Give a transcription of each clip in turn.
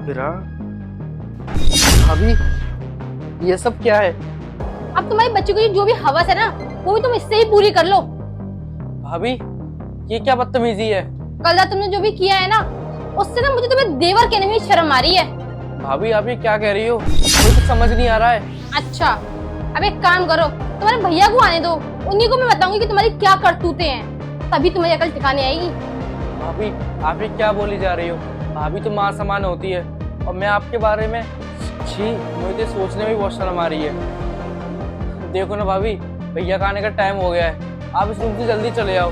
विराट, भाभी ये सब क्या है? अब तुम्हारी बच्ची को जो भी हवस है ना वो भी तुम इससे ही पूरी कर लो। भाभी ये क्या बदतमीजी है? कल रात तुमने जो भी किया है ना उससे ना मुझे तुम्हें देवर कहने में शर्म आ रही है। भाभी आप ये क्या कह रही हो? मुझे कुछ समझ नहीं आ रहा है। अच्छा, अब एक काम करो, तुम्हारे भैया को आने दो, उन्हीं को मैं बताऊंगी कि तुम्हारी क्या करतूतें हैं, तभी तुम्हारी अकल ठिकाने आएगी। भाभी आप ये क्या बोली जा रही हो? भाभी तो माँ समान होती है और मैं आपके बारे में, छी, मुझे सोचने में भी बहुत शर्म आ रही है। देखो ना भाभी, भैया का आने का टाइम हो गया है, आप इस रूम से जल्दी चले आओ।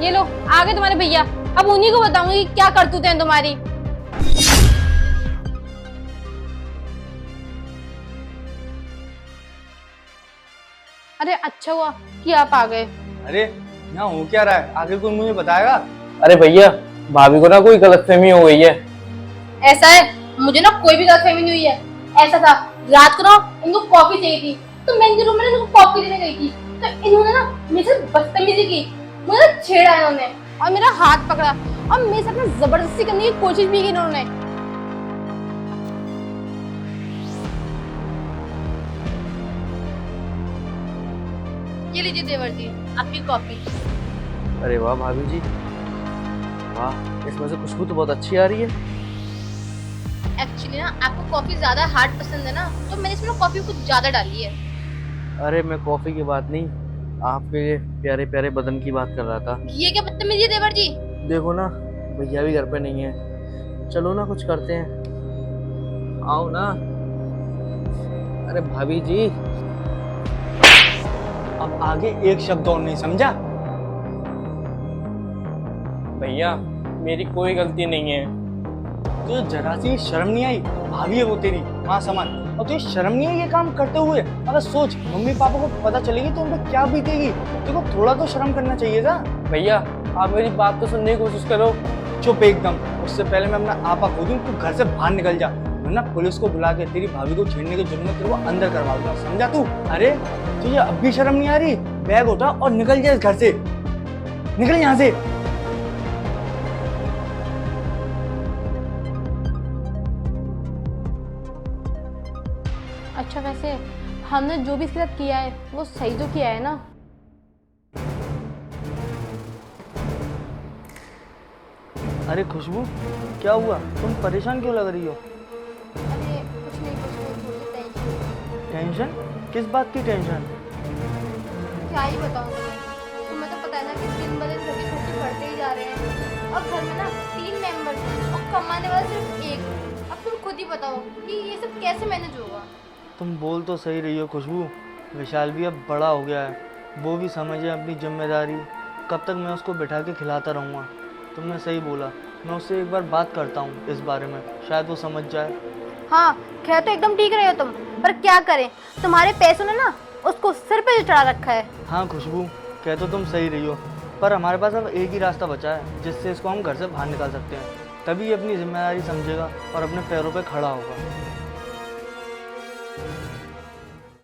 ये लो आ गए तुम्हारे भैया, अब उन्हीं को बताऊंगी कि क्या करतूतें हैं तुम्हारी। अरे अच्छा हुआ कि आप आ गए। अरे यहाँ हो क्या रहा है? आगे कोई मुझे बताएगा? अरे भैया, भाभी को ना कोई गलतफहमी हो गई है। ऐसा है, मुझे ना कोई भी गलतफहमी नहीं हुई है। ऐसा था, रात को ना इनको कॉफी चाहिए थी तो मैं इनके रूम में ना इनको कॉफी देने गई थी, तो इन्होंने ना मेरे से बदतमीजी की, मुझे ना छेड़ा इन्होंने और मेरा हाथ पकड़ा और मेरे साथ ना जबरदस्ती करने की कोशिश भी की इन्होंने। ये लीजिए देवर जी आपकी कॉफी। अरे वाह भाभी जी, वाह, इसमें से खुशबू तो बहुत अच्छी आ रही है। एक्चुअली ना आपको कॉफी ज्यादा हार्ड पसंद है ना, तो मैंने इसमें कॉफी कुछ ज्यादा डाली है। अरे मैं कॉफी की बात नहीं, आपके प्यारे प्यारे बदन की बात कर रहा था। ये क्या बदतमीजी है देवर जी? देखो ना, भैया भी घर पे नहीं है, चलो ना कुछ करते हैं, आओ ना। अरे भाभी जी, अब आगे एक शब्द और नहीं, समझा? भैया मेरी कोई गलती नहीं है। तुझे जरा सी शर्म नहीं आई? भाभी है वो तेरी, माँ समान, और तुझे शर्म नहीं आई ये काम करते हुए? अगर सोच, मम्मी पापा को पता चलेगी तो उन पे क्या बीतेगी। तेरे को थोड़ा तो शर्म करना चाहिए था। भैया आप मेरी बात तो सुनने की कोशिश करो। चुप एकदम, उससे पहले मैं अपना आपा खो दूं, तू घर से बाहर निकल जा, वरना पुलिस को बुला के तेरी भाभी को छेड़ने के जुर्म में तेरे को अंदर करवा दूंगा, समझा तू? अरे तुझे अब भी शर्म नहीं आ रही? बैग उठा और निकल जा इस घर से, निकल यहाँ से। अच्छा वैसे हमने जो भी इसके साथ किया है वो सही तो किया है ना? अरे खुशबू, क्या हुआ? तुम परेशान क्यों लग रही हो? अरे कुछ नहीं, थोड़ी टेंशन। टेंशन? किस बात की टेंशन? क्या ही बताऊं तुम्हें तो पता है ना कि दिन ब दिन घर के खर्चे बढ़ते ही जा रहे हैं और घर में ना 3 मेंबर हैं और कमाने वाला सिर्फ एक। अब तुम खुद ही बताओ कि ये सब कैसे मैनेज होगा। तुम बोल तो सही रही हो खुशबू, विशाल भी अब बड़ा हो गया है, वो भी समझे अपनी जिम्मेदारी। कब तक मैं उसको बिठा के खिलाता रहूँगा? तुमने सही बोला, मैं उससे एक बार बात करता हूँ इस बारे में, शायद वो समझ जाए। हाँ कह तो एकदम ठीक रहे हो तुम, पर क्या करें, तुम्हारे पैसों ने ना उसको सिर पे चढ़ा रखा है। हाँ खुशबू, कह तो तुम सही रही हो, पर हमारे पास अब एक ही रास्ता बचा है जिससे इसको हम घर से बाहर निकाल सकते हैं, तभी ये अपनी जिम्मेदारी समझेगा और अपने पैरों पे खड़ा होगा।